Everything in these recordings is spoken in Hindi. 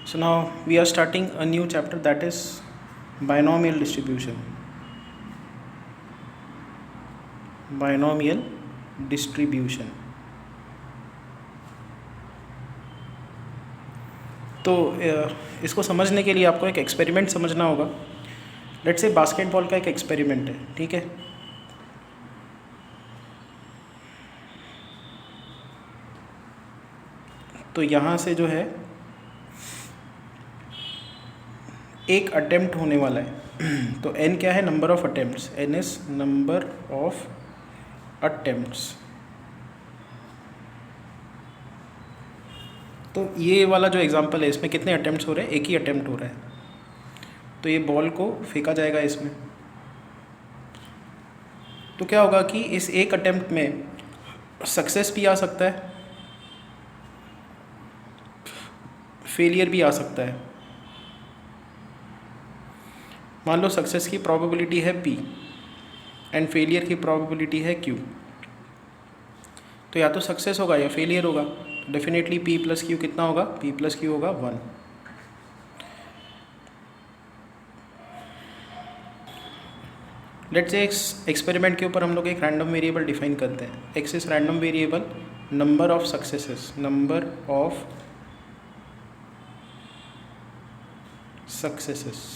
So now we are starting a new chapter, that is binomial distribution. Binomial distribution. तो इसको समझने के लिए आपको एक एक्सपेरिमेंट समझना होगा. लेट्स से बास्केटबॉल का एक एक्सपेरिमेंट है, ठीक है. तो यहाँ से जो है एक अटेम्प्ट होने वाला है. तो n क्या है? Number of attempts. n is number of attempts. तो ये वाला जो एग्जांपल है इसमें कितने अटेम्प्ट्स हो रहे हैं? एक ही अटेम्प्ट हो रहा है. तो ये बॉल को फेंका जाएगा इसमें. तो क्या होगा कि इस एक अटेम्प्ट में सक्सेस भी आ सकता है, फेलियर भी आ सकता है. मान लो सक्सेस की प्रोबेबिलिटी है p एंड फेलियर की प्रोबेबिलिटी है q. तो या तो सक्सेस होगा या फेलियर होगा. डेफिनेटली p प्लस क्यू कितना होगा? p प्लस क्यू होगा 1. लेट्स से एक्सपेरिमेंट के ऊपर हम लोग एक रैंडम वेरिएबल डिफाइन करते हैं. x is random variable, number of successes. Number of successes.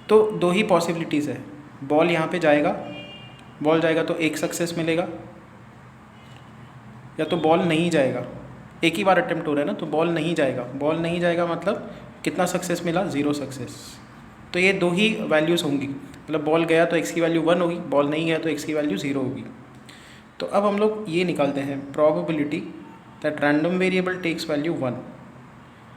तो दो ही पॉसिबिलिटीज़ है. बॉल यहाँ पे जाएगा, बॉल जाएगा तो एक सक्सेस मिलेगा, या तो बॉल नहीं जाएगा. एक ही बार अटेम्प्ट हो रहा है ना, तो बॉल नहीं जाएगा. बॉल नहीं जाएगा मतलब कितना सक्सेस मिला? 0 सक्सेस. तो ये दो ही वैल्यूज़ होंगी. मतलब बॉल गया तो x की वैल्यू 1 होगी, बॉल नहीं गया तो x की वैल्यू 0 होगी. तो अब हम लोग ये निकालते हैं probability that random variable takes value 1.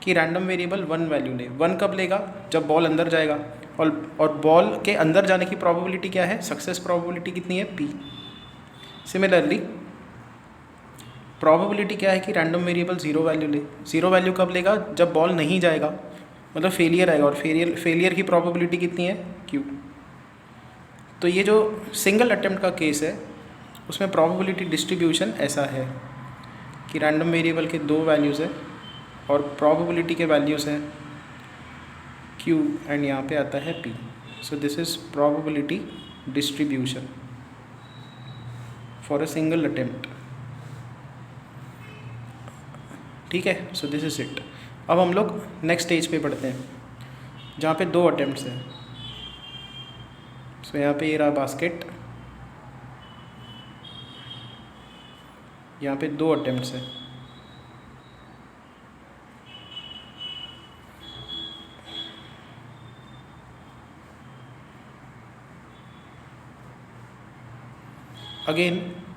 कि रैंडम वेरिएबल 1 वैल्यू ले. 1 कब लेगा? जब बॉल अंदर जाएगा. और बॉल के अंदर जाने की प्रोबेबिलिटी क्या है? सक्सेस प्रोबेबिलिटी कितनी है? p. सिमिलरली प्रोबेबिलिटी क्या है कि रैंडम वेरिएबल 0 वैल्यू ले. 0 वैल्यू कब लेगा? जब बॉल नहीं जाएगा, मतलब फेलियर आएगा. और फेलियर की प्रोबेबिलिटी कितनी है? q. तो ये जो सिंगल अटेम्प्ट का केस है उसमें प्रोबेबिलिटी डिस्ट्रीब्यूशन ऐसा है कि रैंडम वेरिएबल के 2 वैल्यूज़ है और प्रोबेबिलिटी के वैल्यूज़ हैं q एंड यहाँ पे आता है p. So this is probability distribution for a single attempt. ठीक है. So this is it. अब हम लोग नेक्स्ट स्टेज पे पढ़ते हैं जहाँ पे 2 अटेम्प्ट्स हैं. सो यहाँ पे ये रहा बास्केट, यहाँ पे 2 अटेम्प्ट्स हैं. अगेन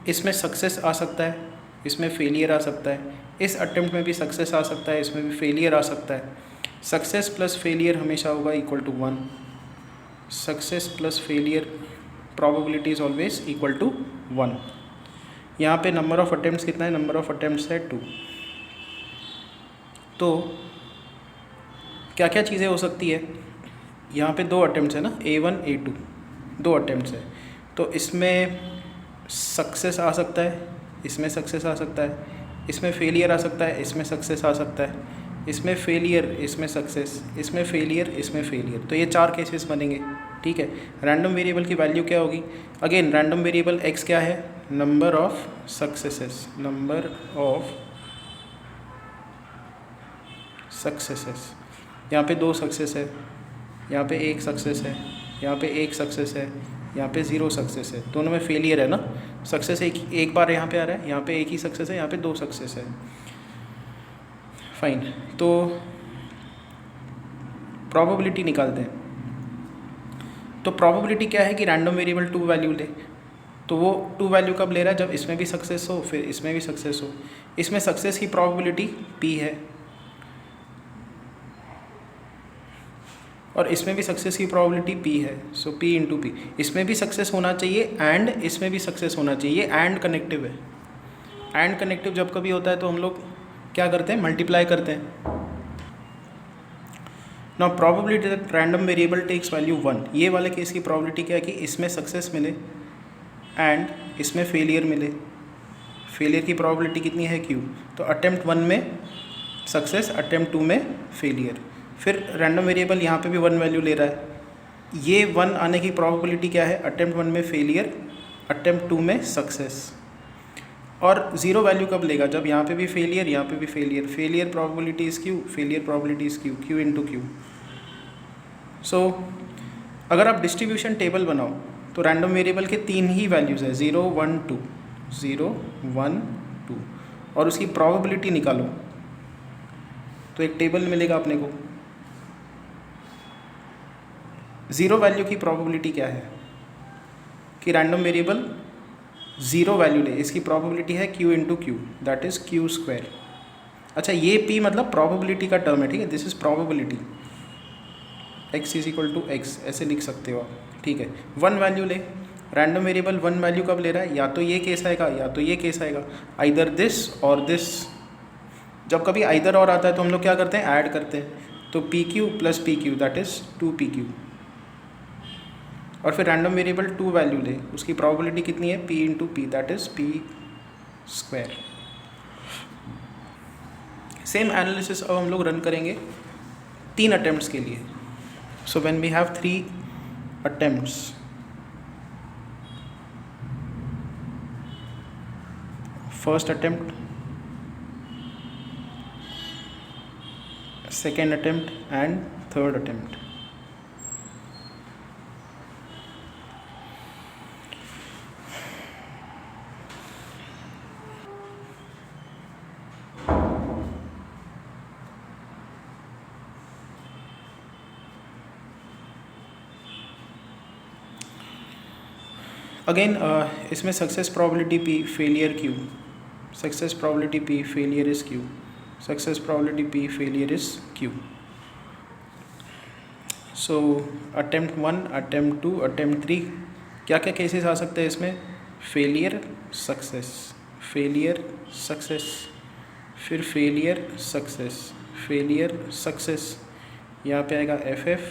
इसमें सक्सेस आ सकता है, इसमें फेलियर आ सकता है. इस अटेम्प्ट में भी सक्सेस आ सकता है, इसमें भी फेलियर आ सकता है. सक्सेस प्लस फेलियर हमेशा होगा equal to 1. Success plus failure probability is always equal to 1. यहाँ पे नंबर ऑफ अटेम्प्ट्स कितना है? नंबर ऑफ अटेम्प्ट्स है 2. तो क्या क्या चीज़ें हो सकती है? यहाँ पे 2 अटेम्प्ट्स है ना, A1 A2, 2 अटेम्प्ट्स है. तो इसमें सक्सेस आ सकता है, इसमें सक्सेस आ सकता है, इसमें फेलियर आ सकता है, इसमें सक्सेस आ सकता है, इसमें फेलियर, इसमें सक्सेस, इसमें फेलियर, इसमें फेलियर. तो ये 4 केसेस बनेंगे. ठीक है. रैंडम वेरिएबल की वैल्यू क्या होगी? अगेन रैंडम वेरिएबल x क्या है? Number of successes. Number of successes. यहाँ पे 2 सक्सेस है, यहाँ पे 1 सक्सेस है, यहाँ पे 1 सक्सेस है, यहाँ पे 0 सक्सेस है. दोनों में फेलियर है ना. सक्सेस एक बार यहाँ पे आ रहा है, यहाँ पे 1 ही सक्सेस है, यहाँ पे 2 सक्सेस है. फाइन. तो प्रोबेबिलिटी निकालते हैं. तो प्रोबेबिलिटी क्या है कि रैंडम वेरिएबल 2 वैल्यू ले. तो वो 2 वैल्यू कब ले रहा है? जब इसमें भी सक्सेस हो, फिर इसमें भी सक्सेस हो. इसमें सक्सेस की प्रोबेबिलिटी p है और इसमें भी सक्सेस की प्रोबेबिलिटी p है. सो p इंटू पी. इसमें भी सक्सेस होना चाहिए एंड इसमें भी सक्सेस होना चाहिए. एंड कनेक्टिव है. एंड कनेक्टिव जब कभी होता है तो हम लोग क्या करते हैं? मल्टीप्लाई करते हैं. Now probability that random variable takes value 1. ये वाले केस की प्रोबेबिलिटी क्या है कि इसमें सक्सेस मिले एंड इसमें फेलियर मिले. फेलियर की प्रोबेबिलिटी कितनी है? q. तो अटेम्प्ट 1 में सक्सेस, अटेम्प्ट 2 में फेलियर। फिर रैंडम वेरिएबल यहाँ पे भी 1 वैल्यू ले रहा है, ये 1 आने की प्रोबेबिलिटी क्या है, अटेम्प्ट 1 में फेलियर, अटेम्प्ट 2 में सक्सेस। और 0 वैल्यू कब लेगा, जब यहाँ पे भी फेलियर, यहाँ पे भी failure, failure probability is Q, failure probability is Q, Q into Q. So अगर आप डिस्ट्रीब्यूशन टेबल बनाओ तो रैंडम वेरिएबल के 3 ही वैल्यूज़ है, 0 1 2, 0 1 2, और उसकी प्रोबेबिलिटी निकालो तो एक टेबल मिलेगा अपने को। 0 वैल्यू की प्रोबेबिलिटी क्या है कि रैंडम वेरिएबल 0 वैल्यू ले, इसकी प्रोबेबिलिटी है q into Q, that is Q square. अच्छा, ये p मतलब प्रोबेबिलिटी का टर्म है, ठीक है, this is probability, x is equal to x, ऐसे लिख सकते हो आप, ठीक है। 1 वैल्यू ले, रैंडम वेरिएबल 1 वैल्यू कब ले रहा है, या तो ये केस आएगा या तो ये केस आएगा, आइदर दिस और दिस। जब कभी आइदर और आता है तो हम लोग क्या करते हैं, ऐड करते हैं, तो P Q plus P Q that is 2pq। और फिर रैंडम वेरिएबल 2 वैल्यू ले, उसकी प्रोबेबिलिटी कितनी है, p into P that is p square. Same analysis अब हम लोग रन करेंगे 3 अटेम्प्ट्स के लिए। So when we have 3 attempts, first attempt, second attempt and third attempt. Again इसमें success probability p, failure q, success probability p, failure is q, success probability p, failure is q। So attempt 1, attempt 2, attempt 3, क्या क्या केसेस आ सकते हैं इसमें, फेलियर सक्सेस, फेलियर सक्सेस, फिर फेलियर सक्सेस, फेलियर सक्सेस, यहाँ पे आएगा F F,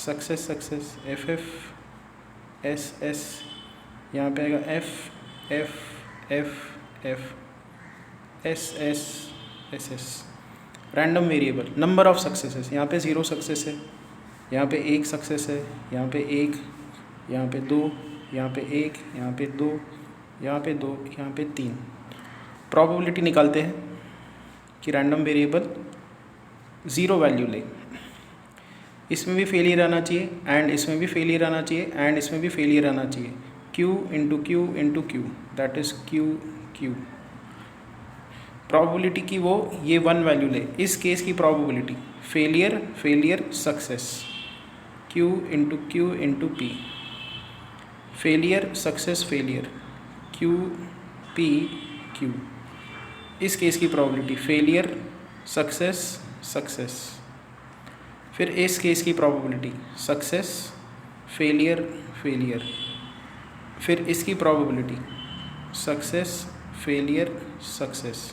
success success, F F S S, यहाँ पे आएगा F F F F S S S S. Random variable number of successes, यहाँ पे 0 सक्सेस है, यहाँ पे 1 सक्सेस है, यहाँ पे 1, यहाँ पे 2, यहाँ पे 1, यहाँ पे 2, यहाँ पे 2, यहाँ पे 3। प्रोबेबिलिटी निकालते हैं कि रैंडम वेरिएबल 0 वैल्यू ले, इसमें भी फेलियर आना चाहिए, एंड इसमें भी फेलियर आना चाहिए, एंड इसमें भी फेलियर आना चाहिए, q into Q into Q that is Q Q. Probability की वो ये 1 वैल्यू ले, इस केस की probability failure failure success, q into P, failure success failure, q p q। इस केस की प्रोबेबिलिटी फेलियर सक्सेस सक्सेस, फिर इस केस की प्रोबेबिलिटी सक्सेस फेलियर फेलियर, फिर इसकी प्रोबेबिलिटी सक्सेस फेलियर सक्सेस,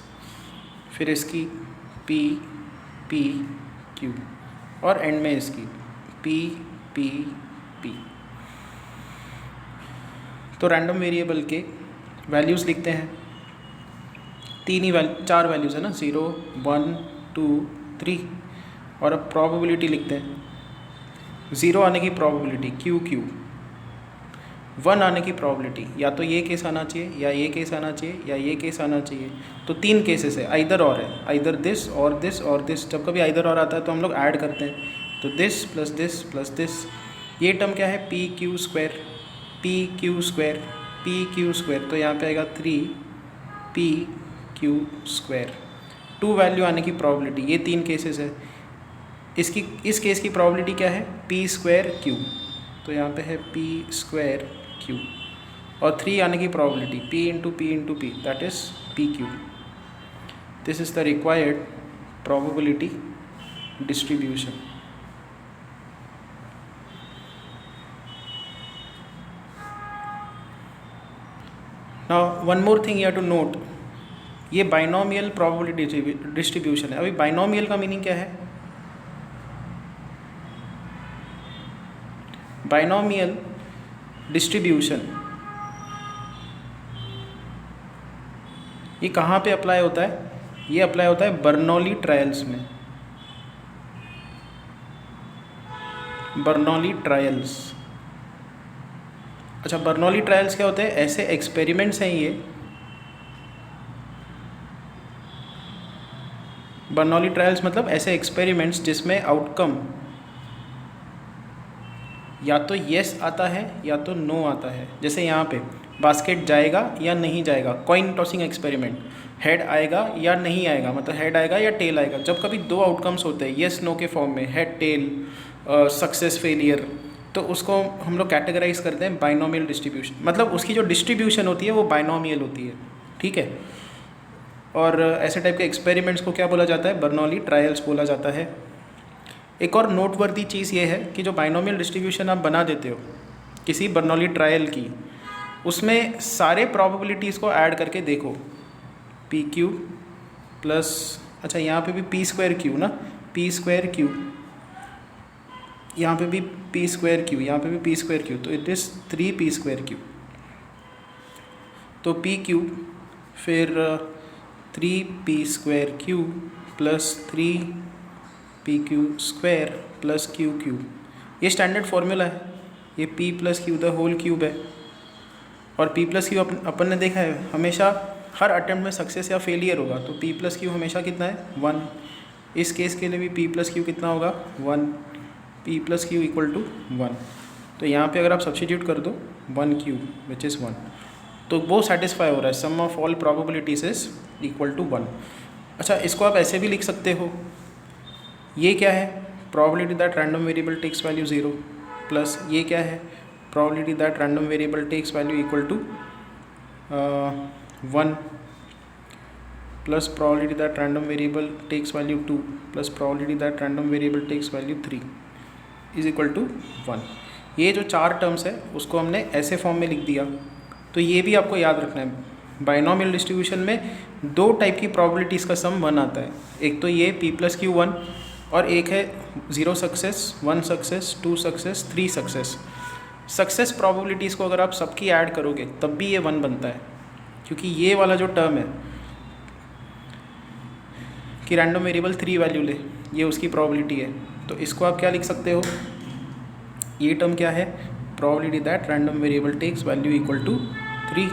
फिर इसकी p p q, और एंड में इसकी p p p। तो रैंडम वेरिएबल के वैल्यूज़ लिखते हैं, 4 वैल्यूज़ है ना, 0 1 2 3, और अब प्रोबेबिलिटी लिखते हैं, 0 आने की प्रोबेबिलिटी क्यू क्यू, 1 आने की प्रोबेबिलिटी या तो ये केस आना चाहिए, या ये केस आना चाहिए, या ये केस आना चाहिए। तो 3 केसेस है, आइदर और है, आइदर दिस और दिस और दिस। जब कभी आइदर और आता है तो हम लोग ऐड करते हैं, तो this plus this plus this. ये टर्म क्या है, P Q square, P Q square, P Q square, तो यहाँ पे आएगा 3 पी क्यू स्क्वायर। 2 वैल्यू आने की प्रोबेबिलिटी, ये 3 केसेस है। इस केस की प्रोबेबिलिटी क्या है, पी स्क्वायर क्यू, तो यहाँ पे है पी स्क्वायर क्यू, और 3 आने की probability p into P that is P Q. This is the required probability distribution. Now one more thing you have to note, ये बाइनोमियल प्रोबेबिलिटी डिस्ट्रीब्यूशन है। अभी बाइनोमियल का मीनिंग क्या है, बाइनोमियल डिस्ट्रीब्यूशन ये कहाँ पे अप्लाई होता है, ये अप्लाई होता है बर्नौली ट्रायल्स में। बर्नौली ट्रायल्स, अच्छा बर्नौली ट्रायल्स क्या होते हैं? ऐसे एक्सपेरिमेंट्स हैं ये, बर्नौली ट्रायल्स मतलब ऐसे एक्सपेरिमेंट्स जिसमें आउटकम या तो येस आता है या तो नो आता है। जैसे यहाँ पे बास्केट जाएगा या नहीं जाएगा, कॉइन टॉसिंग एक्सपेरिमेंट, हेड आएगा या नहीं आएगा, मतलब हेड आएगा या टेल आएगा। जब कभी दो आउटकम्स होते हैं येस नो के फॉर्म में, हेड टेल, सक्सेस फेलियर, तो उसको हम लोग कैटेगराइज करते हैं बाइनोमियल डिस्ट्रीब्यूशन, मतलब उसकी जो डिस्ट्रीब्यूशन होती है वो बाइनोमियल होती है, ठीक है। और ऐसे टाइप के एक्सपेरिमेंट्स को क्या बोला जाता है? बर्नौली ट्रायल्स बोला जाता है। एक और नोटवर्दी चीज़ ये है कि जो बाइनोमियल डिस्ट्रीब्यूशन आप बना देते हो किसी बर्नौली ट्रायल की, उसमें सारे प्रोबेबिलिटीज़ को ऐड करके देखो, पी क्यू प्लस, अच्छा यहाँ पे भी पी स्क्वायर क्यू ना, पी स्क्वायर क्यू, यहाँ पे भी पी स्क्वायर क्यू, यहाँ पे भी पी स्क्वायर क्यू, तो it is 3p square Q. तो पी क्यू फिर 3p square Q plus 3pq square plus QQ, ये स्टैंडर्ड फॉर्मूला है। ये p plus Q the whole cube है, और p प्लस क्यू अपन ने देखा है हमेशा हर अटेम्प्ट में सक्सेस या फेलियर होगा, तो p प्लस क्यू हमेशा कितना है? 1। इस केस के लिए भी p प्लस क्यू कितना होगा? 1। p plus Q equal to 1। तो यहाँ पे अगर आप सब्स्टिट्यूट कर दो 1 क्यूब विच इज़ 1, तो वो सेटिस्फाई हो रहा है, sum of all probabilities is equal to 1। अच्छा इसको आप ऐसे भी लिख सकते हो, ये क्या है? Probability that random variable takes value 0, plus ये क्या है? Probability that random variable takes value equal to 1, plus probability that random variable takes value 2, plus probability that random variable takes value 3 is equal to 1। ये जो चार टर्म्स है उसको हमने ऐसे फॉर्म में लिख दिया। तो ये भी आपको याद रखना है, बाइनोमियल डिस्ट्रीब्यूशन में दो टाइप की प्रोबेबिलिटीज़ का सम 1 आता है। एक तो ये p प्लस क्यू 1, और एक है 0 success, 1 success, 2 success, 3 success. Success probabilities को अगर आप सबकी ऐड करोगे तब भी ये 1 बनता है, क्योंकि ये वाला जो टर्म है कि रैंडम वेरिएबल 3 वैल्यू ले, ये उसकी प्रोबेबिलिटी है। तो इसको आप क्या लिख सकते हो? ये टर्म क्या है? Probability that random variable takes value equal to 3।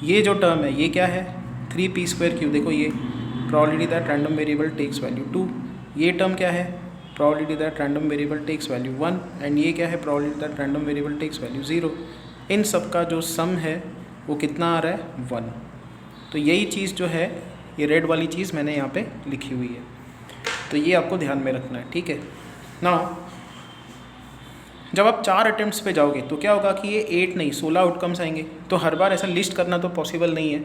ये जो टर्म है ये क्या है? 3p स्क्वायर क्यू, देखो ये probability that random variable takes value 2। ये टर्म क्या है? Probability that random variable takes value 1। And ये क्या है? Probability that random variable takes value 0। इन सब का जो सम है वो कितना आ रहा है? 1। तो यही चीज़ जो है, ये रेड वाली चीज़ मैंने यहाँ पे लिखी हुई है, तो ये आपको ध्यान में रखना है, ठीक है ना। जब आप 4 अटेम्प्ट्स पे जाओगे तो क्या होगा कि ये 8 नहीं 16 आउटकम्स आएंगे, तो हर बार ऐसा लिस्ट करना तो पॉसिबल नहीं है।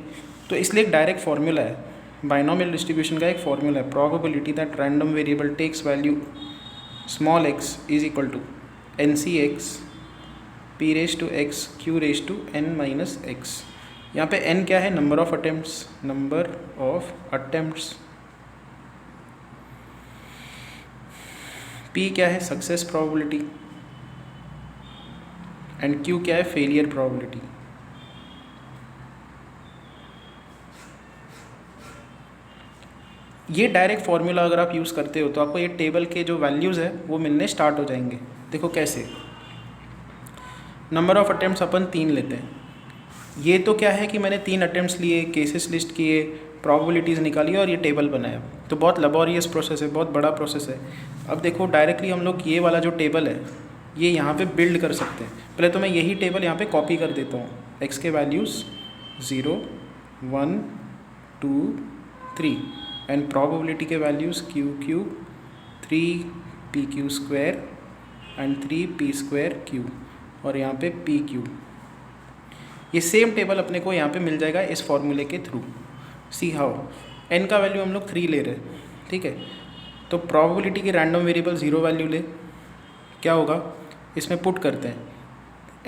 तो इसलिए एक डायरेक्ट फार्मूला है, बाइनोमियल डिस्ट्रीब्यूशन का एक फार्मूला है, probability that random variable takes value small x is equal to NCx p raise to x q raise to n minus x। यहाँ पे n क्या है? Number of attempts, number of attempts, p क्या है? सक्सेस प्रोबेबिलिटी, एंड q क्या है? Failure probability. ये डायरेक्ट फार्मूला अगर आप यूज़ करते हो तो आपको ये टेबल के जो वैल्यूज़ है वो मिलने स्टार्ट हो जाएंगे। देखो कैसे, नंबर ऑफ अटेम्प्ट्स अपन 3 लेते हैं। ये तो क्या है कि मैंने 3 अटेम्प्ट्स लिए, केसेस लिस्ट किए, प्रोबेबिलिटीज़ निकाली और ये टेबल बनाया। तो बहुत लबोरियस प्रोसेस है, बहुत बड़ा प्रोसेस है। अब देखो डायरेक्टली हम लोग ये वाला जो टेबल है ये यहाँ पे बिल्ड कर सकते हैं। पहले तो मैं यही टेबल यहाँ पे कॉपी कर देता हूँ। x के वैल्यूज़ 0, 1, 2, 3 एंड प्रोबेबिलिटी के values q cube, 3pq square and 3p square cube, और यहाँ पे p क्यूब। ये सेम टेबल अपने को यहाँ पे मिल जाएगा इस फॉर्मूले के थ्रू। सी हाउ, n का वैल्यू हम लोग 3 ले रहे हैं, ठीक है। तो प्रोबेबिलिटी की रैंडम वेरिएबल 0 वैल्यू ले, क्या होगा? इसमें पुट करते हैं,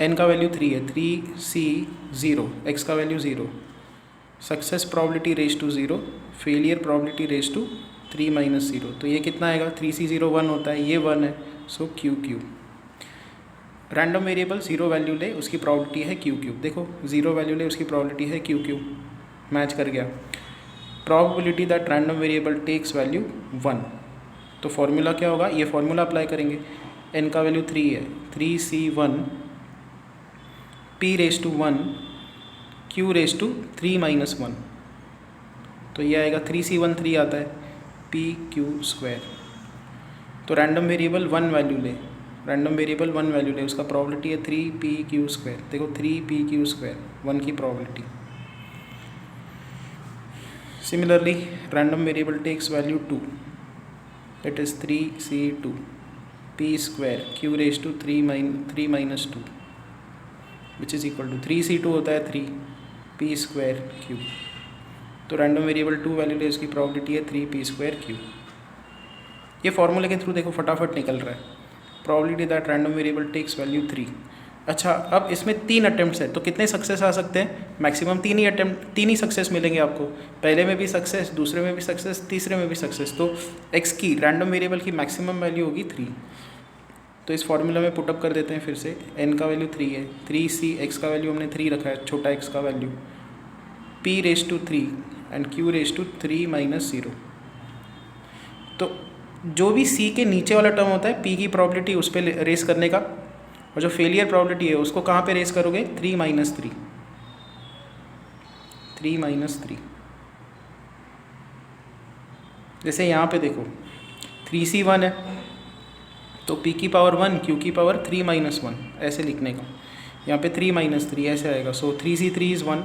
n का वैल्यू 3 है, 3c 0, x का value 0, success probability raise to 0, failure probability raise to 3 minus 0। तो ये कितना आएगा? 3c 0 1 होता है, ये 1 है, सो q cube. Random variable 0 value ले, उसकी प्रोबेबिलिटी है q क्यूब। देखो 0 वैल्यू ले, उसकी प्रोबेबिलिटी है q क्यूब, मैच कर गया। probability that random variable takes value 1. तो फॉर्मूला क्या होगा, ये फॉर्मूला अप्लाई करेंगे, n का वैल्यू 3 है, 3c1 p raise to 1 q raise to 3 minus 1, तो ये आएगा 3c1 3 आता है p q स्क्वायर। तो रैंडम वेरिएबल 1 वैल्यू ले, रैंडम वेरिएबल 1 वैल्यू ले, उसका प्रॉबिलिटी है 3p q स्क्वायर। देखो 3p q स्क्वायर 1 की probability. Similarly random variable takes value 2, it is 3c2 p square q raise to 3 minus 2 which is equal to 3c2 होता है 3 p स्क्वायर q। तो रैंडम वेरिएबल 2 वैल्यू ले, उसकी प्रॉबिलिटी है 3p स्क्वायर q। ये फॉर्मूले के थ्रू देखो फटाफट निकल रहा है, probability that random variable takes value 3। अच्छा, अब इसमें 3 अटेम्प्ट्स है, तो कितने सक्सेस आ सकते हैं, मैक्सिमम 3 ही सक्सेस मिलेंगे आपको, पहले में भी सक्सेस, दूसरे में भी सक्सेस, तीसरे में भी सक्सेस। तो x की रैंडम वेरिएबल की मैक्सिमम वैल्यू होगी 3। तो इस फॉर्मूला में पुटअप कर देते हैं फिर से, n का वैल्यू 3 है, 3c, x का वैल्यू हमने 3 रखा है, छोटा x का value, p raise to 3 and q raise to 3 minus 0। तो जो भी c के नीचे वाला टर्म होता है p की प्रॉबिलिटी उस पर रेस करने का, और जो फेलियर प्रॉबिलिटी है उसको कहाँ पे रेस करोगे, 3 माइनस 3। जैसे यहाँ पे देखो 3c1 है, तो p की पावर 1 q की पावर 3 माइनस 1 ऐसे लिखने का, यहाँ पे 3 माइनस 3 ऐसे आएगा। So 3c3 is 1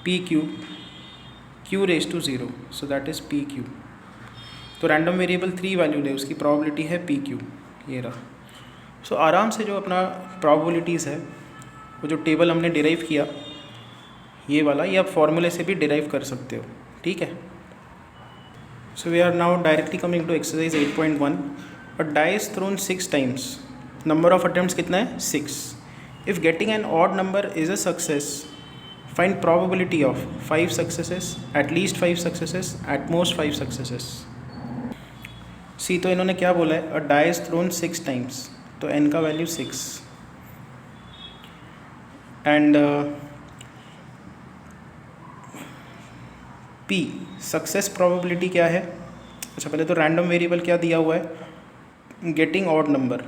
p cube q raise to 0, so that is p cube. तो रैंडम वेरिएबल 3 वैल्यू ले, उसकी प्रॉबिलिटी है p क्यूब, ये रहा। सो आराम से जो अपना प्रॉबिलिटीज़ है, वो जो टेबल हमने डिराइव किया ये वाला, ये आप फॉर्मूले से भी डिराइव कर सकते हो, ठीक है। So we are now directly coming to exercise 8.1। A die is thrown 6 times, number of attempts कितना है, 6। If getting an odd number is a success, find probability of 5 successes, at least 5 successes, at most 5 successes. See, तो इन्होंने क्या बोला है, a die is thrown 6 times, तो n का value 6 and p success probability क्या है। अच्छा, पहले तो रैंडम वेरिएबल क्या दिया हुआ है, getting odd number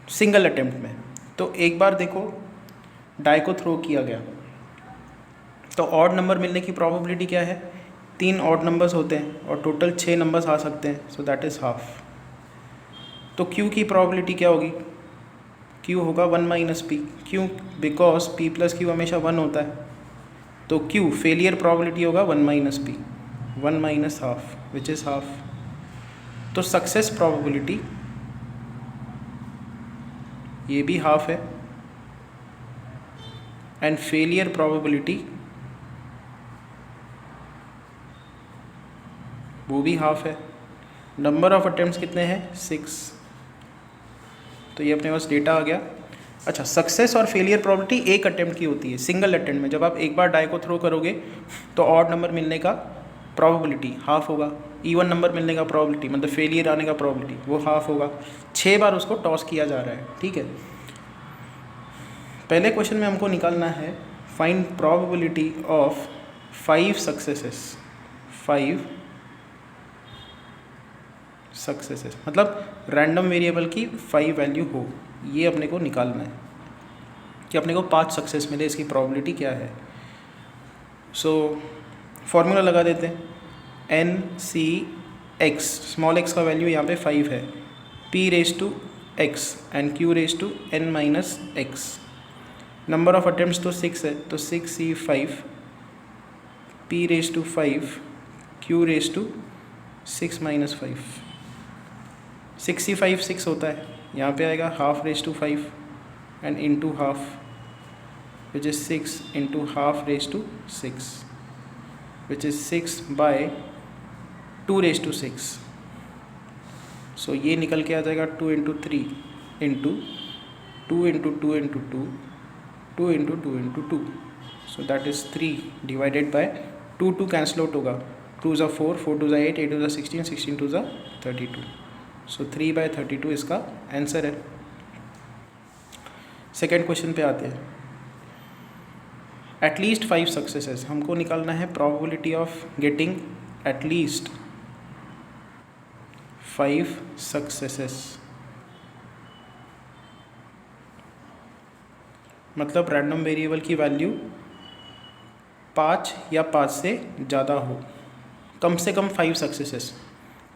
single attempt में। तो एक बार देखो डाई को थ्रो किया गया, तो ऑड नंबर मिलने की प्रोबेबिलिटी क्या है, 3 ऑड नंबर्स होते हैं और टोटल 6 नंबर्स आ सकते हैं, सो दैट इज़ हाफ। तो q की प्रोबेबिलिटी क्या होगी, q होगा 1 माइनस पी, क्यों, बिकॉज p प्लस q हमेशा 1 होता है। तो q फेलियर प्रोबेबिलिटी होगा 1 minus P, 1 minus half which is half. तो सक्सेस प्रोबेबिलिटी ये भी हाफ है, एंड फेलियर प्रोबेबिलिटी वो भी हाफ है। नंबर ऑफ अटेम्प्ट्स कितने हैं, 6। तो ये अपने पास डेटा आ गया। अच्छा, सक्सेस और फेलियर प्रोबेबिलिटी एक अटेम्प्ट की होती है, सिंगल अटेम्प्ट में। जब आप एक बार डाई को थ्रो करोगे तो ऑड नंबर मिलने का प्रोबेबिलिटी हाफ होगा, इवन नंबर मिलने का प्रोबेबिलिटी मतलब फेलियर आने का प्रोबेबिलिटी वो हाफ होगा। 6 बार उसको टॉस किया जा रहा है, ठीक है। पहले क्वेश्चन में हमको निकालना है find probability of 5 successes, 5 successes मतलब रैंडम वेरिएबल की 5 वैल्यू हो, ये अपने को निकालना है कि अपने को 5 सक्सेस मिले, इसकी प्रोबेबिलिटी क्या है। सो फॉर्मूला लगा देते हैं, N C X, small x का वैल्यू यहाँ पे 5 है, p raise to x and q raise to n minus x. Number of attempts तो 6 है, तो 6c5 p raise to 5 q raise to 6 minus 5। 6c5 6 होता है, यहाँ पे आएगा half raise to 5 and into half which is 6 into half raise to 6 which is 6 bye 2 race to 6। सो ये निकल के आ जाएगा 2 into 3 into 2 into 2 into 2 2 into 2 into 2, so that is 3 divided by 2 cancel out होगा, 2 ज़ा 4, 4 2 ज़ा 8, 8 2 ज़ा 16, 16 2 ज़ा 32। सो 3/32 इसका आंसर है। सेकेंड क्वेश्चन पे आते हैं। एटलीस्ट 5 सक्सेसेस, हमको निकालना है probability of getting at least 5 successes. मतलब रैंडम वेरिएबल की वैल्यू 5 या 5 से ज़्यादा हो, कम से कम 5 सक्सेसेस।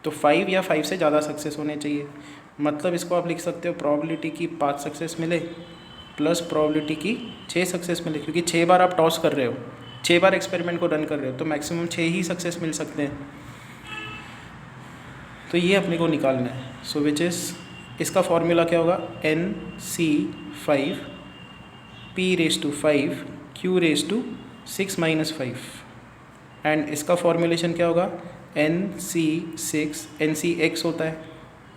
तो 5 या 5 से ज़्यादा सक्सेस होने चाहिए। मतलब इसको आप लिख सकते हो प्रोबेबिलिटी की 5 सक्सेस मिले प्लस प्रोबेबिलिटी की 6 सक्सेस मिले, क्योंकि 6 बार आप टॉस कर रहे हो, 6 बार एक्सपेरिमेंट को रन कर रहे हो, तो मैक्सिमम 6 ही सक्सेस मिल सकते हैं। तो ये अपने को निकालना है। सो विच इज़, इसका फॉर्मूला क्या होगा, NC5 P⁵5 Q⁵6-5, एंड इसका फॉर्मूलेशन क्या होगा, NC x होता है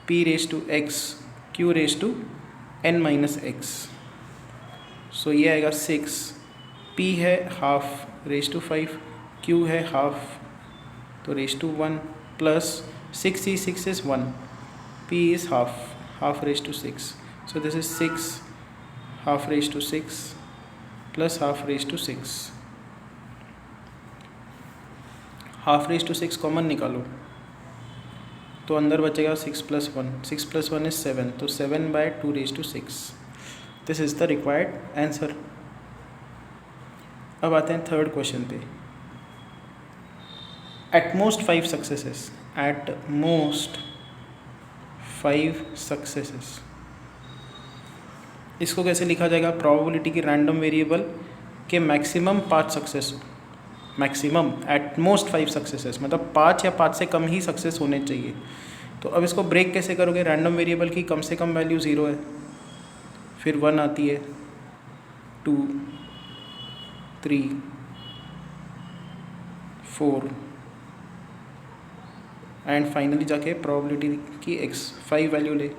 P⁵x Q⁵n-x। सो ये आएगा 6, P है 1/2 Q है 1/2 तो 1 plus 6 is 1, P is 1/2 so this is 6 1/2 plus 1/2 1/2 common निकालो तो अंदर बचेगा 6 + 1, 6 + 1 is 7, तो 7/2⁶। This is the required answer. अब आते हैं थर्ड क्वेश्चन पे। Eight most 5 successes, at most 5 successes, इसको कैसे लिखा जाएगा, प्रोबेबिलिटी की रैंडम वेरिएबल के maximum 5 success, maximum eight most 5 successes मतलब 5 या 5 से कम ही सक्सेस होने चाहिए। तो अब इसको ब्रेक कैसे करोगे, रैंडम वेरिएबल की कम से कम वैल्यू 0 है, फिर 1 आती है, 2 3 4 एंड फाइनली जाके प्रोबेबिलिटी की 5 वैल्यू ले।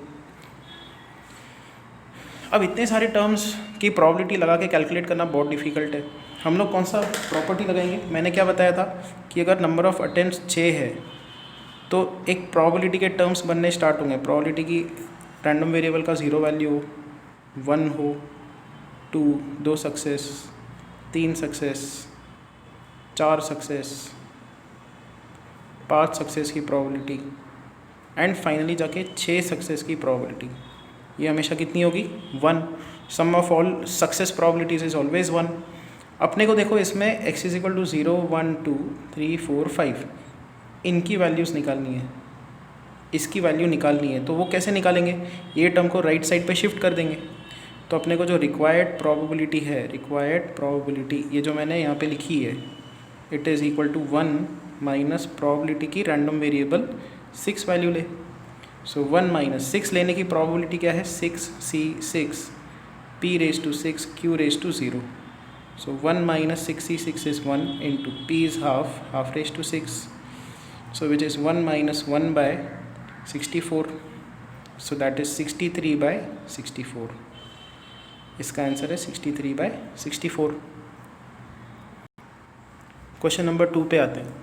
अब इतने सारे टर्म्स की प्रोबेबिलिटी लगा के कैलकुलेट करना बहुत डिफ़िकल्ट है। हम लोग कौन सा प्रॉपर्टी लगाएंगे, मैंने क्या बताया था कि अगर नंबर ऑफ़ अटेम्प्ट्स 6 है तो एक प्रोबेबिलिटी के टर्म्स बनने स्टार्ट होंगे। प्रोबेबिलिटी की रैंडम वेरिएबल का 0 वैल्यू हो, 1 हो, 2 सक्सेस, 3 सक्सेस, 4 सक्सेस, 5 सक्सेस की प्रोबेबिलिटी एंड फाइनली जाके 6 सक्सेस की प्रोबेबिलिटी। ये हमेशा कितनी होगी, 1। Sum of all success probabilities is always 1। अपने को देखो इसमें x = 0 1 2 3 4 5 इनकी वैल्यूज़ निकालनी है, इसकी वैल्यू निकालनी है। तो वो कैसे निकालेंगे, ये टर्म को राइट साइड पे शिफ्ट कर देंगे। तो अपने को जो रिक्वायर्ड प्रोबेबिलिटी है, रिक्वायर्ड प्रोबेबिलिटी ये जो मैंने यहाँ पे लिखी है, it is equal to 1 minus probability की रैंडम वेरिएबल 6 वैल्यू ले। सो 1 - 6 लेने की प्रोबेबिलिटी क्या है, 6C6 P⁵6 Q⁵0। So 1 - 6C6 is 1 into P is 1/2 so which is 1 - 1/64, so that is 63/64। इसका आंसर है 63/64। क्वेश्चन नंबर 2 पे आते हैं।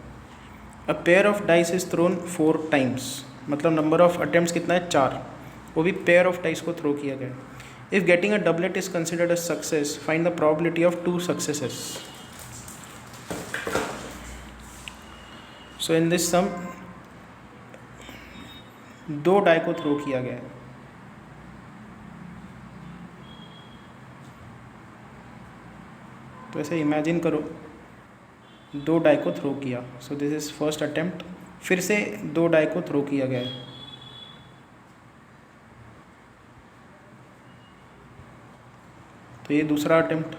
A pair of dice is throne 4 times, मतलब नंबर ऑफ अटेम्प्ट्स कितना है, 4, वो भी पेयर ऑफ डाइस को थ्रो किया गया। If getting a doublet is considered a success, find the probability of 2 successes. So in this sum, 2 die को थ्रो किया गया है। तो ऐसे इमेजिन करो 2 डाई को थ्रो किया। So this is first attempt, फिर से 2 डाई को थ्रो किया गया है। तो ये दूसरा अटेम्प्ट।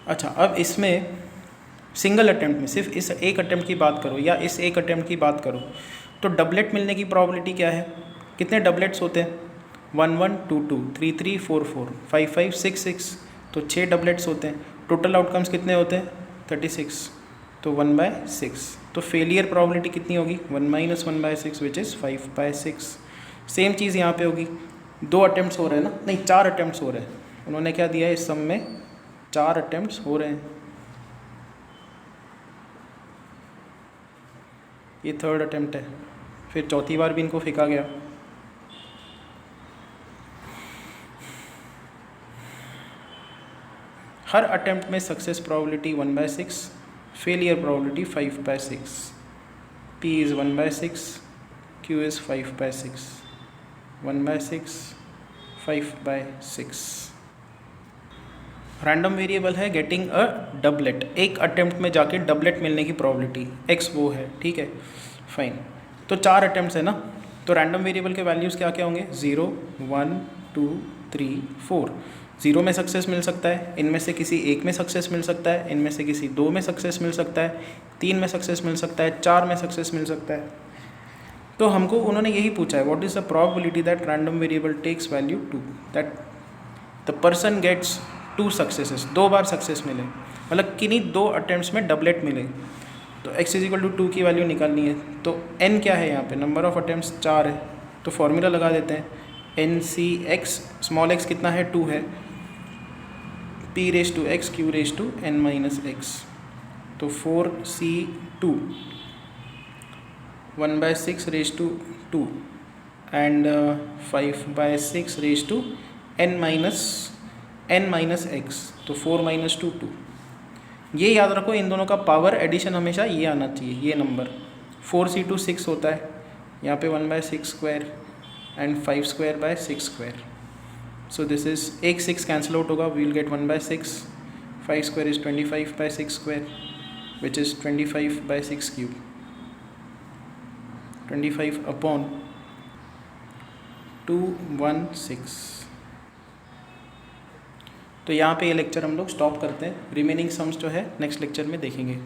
अच्छा, अब इसमें सिंगल अटेम्प्ट में सिर्फ इस एक अटेम्प्ट की बात करो या इस एक अटेम्प्ट की बात करो तो डबलेट मिलने की प्रोबेबिलिटी क्या है, कितने डबलेट्स होते हैं, 1 1 2 2 3 3 4 4 5 5 6 6, तो 6 डबलेट्स होते हैं। टोटल आउटकम्स कितने होते हैं, 36, तो 1/6। तो फेलियर प्रोबेबिलिटी कितनी होगी, 1 - 1/6 विच इज़ 5/6। सेम चीज़ यहाँ पे होगी, 2 अटेम्प्ट्स हो रहे हैं ना, नहीं 4 अटेम्प्ट्स हो रहे हैं। उन्होंने क्या दिया है, इस सम में 4 अटेम्प्ट्स हो रहे हैं। ये थर्ड अटेम्प्ट है, फिर चौथी बार भी इनको फेंका गया। हर अटेम्प्ट में success probability 1/6, failure probability 5/6, P is 1/6, Q is 5/6, 1/6, 5/6। Random variable है गेटिंग अ डबलेट, एक अटेम्प्ट में जाके डबलेट मिलने की प्रोबेबिलिटी x वो है, ठीक है फाइन। तो 4 अटेम्प्ट्स है ना, तो रैंडम वेरिएबल के वैल्यूज़ क्या क्या होंगे 0, 1, 2, 3, 4। 0 में सक्सेस मिल सकता है, इनमें से किसी एक में सक्सेस मिल सकता है, इनमें से किसी 2 में सक्सेस मिल सकता है, 3 में सक्सेस मिल सकता है, 4 में सक्सेस मिल सकता है। तो हमको उन्होंने यही पूछा है what is the probability that random variable takes value 2, that the person gets 2 successes, 2 बार सक्सेस मिले, मतलब किन्हीं 2 अटेम्प्ट्स में डबलेट मिले। तो x इज इक्वल टू 2 की वैल्यू निकालनी है, तो n क्या है यहाँ पे, नंबर ऑफ अटेम्प्ट्स 4 है, तो फॉर्मूला लगा देते हैं NC(x), स्मॉल x कितना है 2 है, P(x), Q(n-x), तो 4C2 1/6(2) एंड 5/6(n-x), तो 4 - 2 2। ये याद रखो, इन दोनों का पावर एडिशन हमेशा ये आना चाहिए, ये नंबर 4C2 6 होता है, यहाँ पे 1/6² एंड 5/6²। सो दिस इज एक 6 कैंसिल आउट होगा, we will get 1/6, 5² is 25/6², which is 25/6³, 25/216। तो यहाँ पे ये लेक्चर हम लोग स्टॉप करते हैं, रिमेनिंग सम्स जो है नेक्स्ट लेक्चर में देखेंगे।